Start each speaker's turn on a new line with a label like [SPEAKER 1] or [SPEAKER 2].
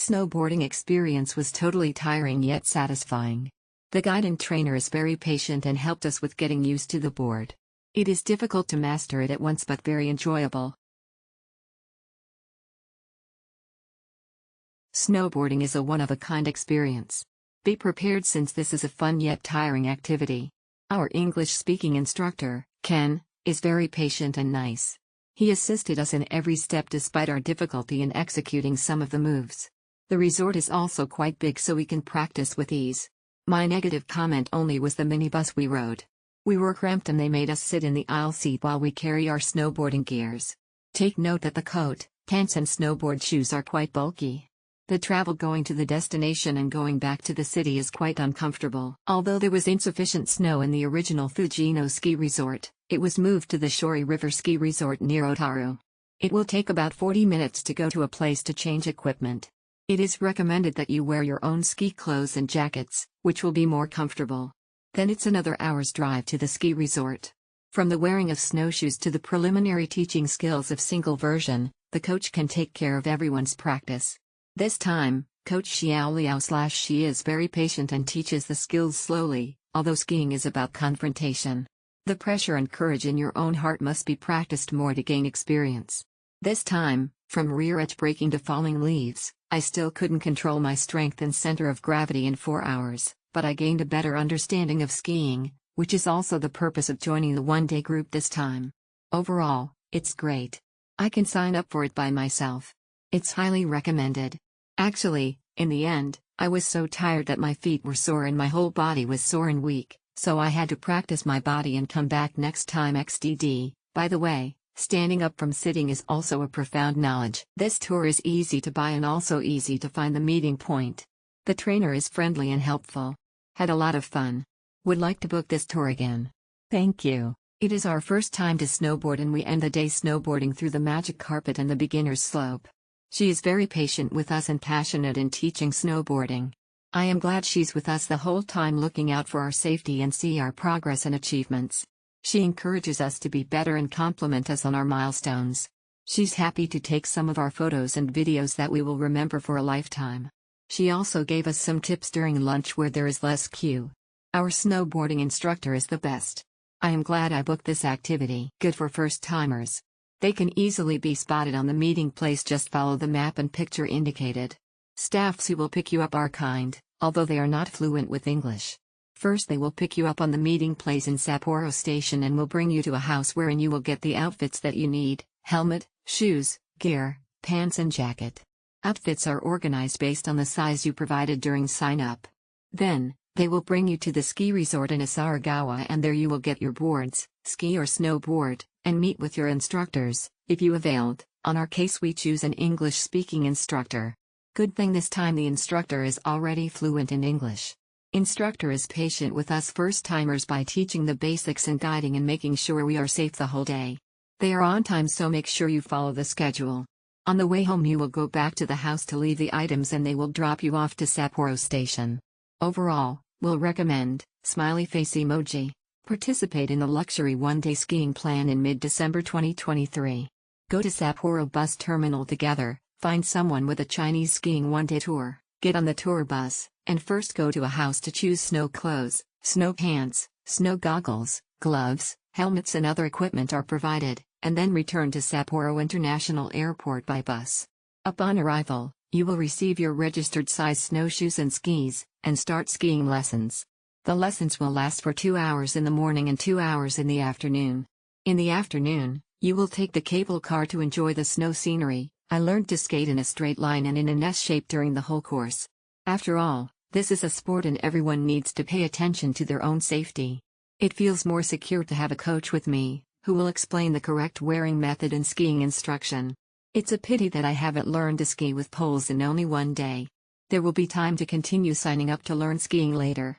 [SPEAKER 1] snowboarding experience was totally tiring yet satisfying. The guide and trainer is very patient and helped us with getting used to the board. It is difficult to master it at once but very enjoyable. Snowboarding is a one-of-a-kind experience. Be prepared since this is a fun yet tiring activity. Our English-speaking instructor, Ken, is very patient and nice. He assisted us in every step despite our difficulty in executing some of the moves. The resort is also quite big so we can practice with ease. My negative comment only was the minibus we rode. We were cramped and they made us sit in the aisle seat while we carry our snowboarding gears. Take note that the coat, pants and snowboard shoes are quite bulky. The travel going to the destination and going back to the city is quite uncomfortable. Although there was insufficient snow in the original Fujino ski resort, it was moved to the Shori River ski resort near Otaru. It will take about 40 minutes to go to a place to change equipment. It is recommended that you wear your own ski clothes and jackets, which will be more comfortable. Then it's another hour's drive to the ski resort. From the wearing of snowshoes to the preliminary teaching skills of single version, the coach can take care of everyone's practice. This time, Coach Xiaoliao/Xi is very patient and teaches the skills slowly, although skiing is about confrontation. The pressure and courage in your own heart must be practiced more to gain experience. This time, from rear edge braking to falling leaves, I still couldn't control my strength and center of gravity in 4 hours, but I gained a better understanding of skiing, which is also the purpose of joining the one-day group this time. Overall, it's great. I can sign up for it by myself. It's highly recommended. Actually, in the end, I was so tired that my feet were sore and my whole body was sore and weak, so I had to practice my body and come back next time XDD. By the way, standing up from sitting is also a profound knowledge. This tour is easy to buy and also easy to find the meeting point. The trainer is friendly and helpful. Had a lot of fun. Would like to book this tour again. Thank you. It is our first time to snowboard and we end the day snowboarding through the magic carpet and the beginner's slope. She is very patient with us and passionate in teaching snowboarding. I am glad she's with us the whole time looking out for our safety and see our progress and achievements. She encourages us to be better and compliment us on our milestones. She's happy to take some of our photos and videos that we will remember for a lifetime. She also gave us some tips during lunch where there is less queue. Our snowboarding instructor is the best. I am glad I booked this activity. Good for first-timers. They can easily be spotted on the meeting place, just follow the map and picture indicated. Staffs who will pick you up are kind, although they are not fluent with English. First they will pick you up on the meeting place in Sapporo station and will bring you to a house wherein you will get the outfits that you need: helmet, shoes, gear, pants and jacket. Outfits are organized based on the size you provided during sign-up. Then, they will bring you to the ski resort in Asarigawa and there you will get your boards, ski or snowboard, and meet with your instructors, if you availed. On our case we choose an English-speaking instructor. Good thing this time the instructor is already fluent in English. Instructor is patient with us first-timers by teaching the basics and guiding and making sure we are safe the whole day. They are on time, so make sure you follow the schedule. On the way home you will go back to the house to leave the items and they will drop you off to Sapporo station. Overall, we'll recommend, smiley face emoji. Participate in the luxury one-day skiing plan in mid-December 2023. Go to Sapporo bus terminal together, find someone with a Chinese skiing one-day tour, get on the tour bus, and first go to a house to choose snow clothes, snow pants, snow goggles, gloves, helmets and other equipment are provided, and then return to Sapporo International Airport by bus. Upon arrival, you will receive your registered size snowshoes and skis, and start skiing lessons. The lessons will last for 2 hours in the morning and 2 hours in the afternoon. In the afternoon, you will take the cable car to enjoy the snow scenery. I learned to skate in a straight line and in an S shape during the whole course. After all, this is a sport and everyone needs to pay attention to their own safety. It feels more secure to have a coach with me, who will explain the correct wearing method and skiing instruction. It's a pity that I haven't learned to ski with poles in only one day. There will be time to continue signing up to learn skiing later.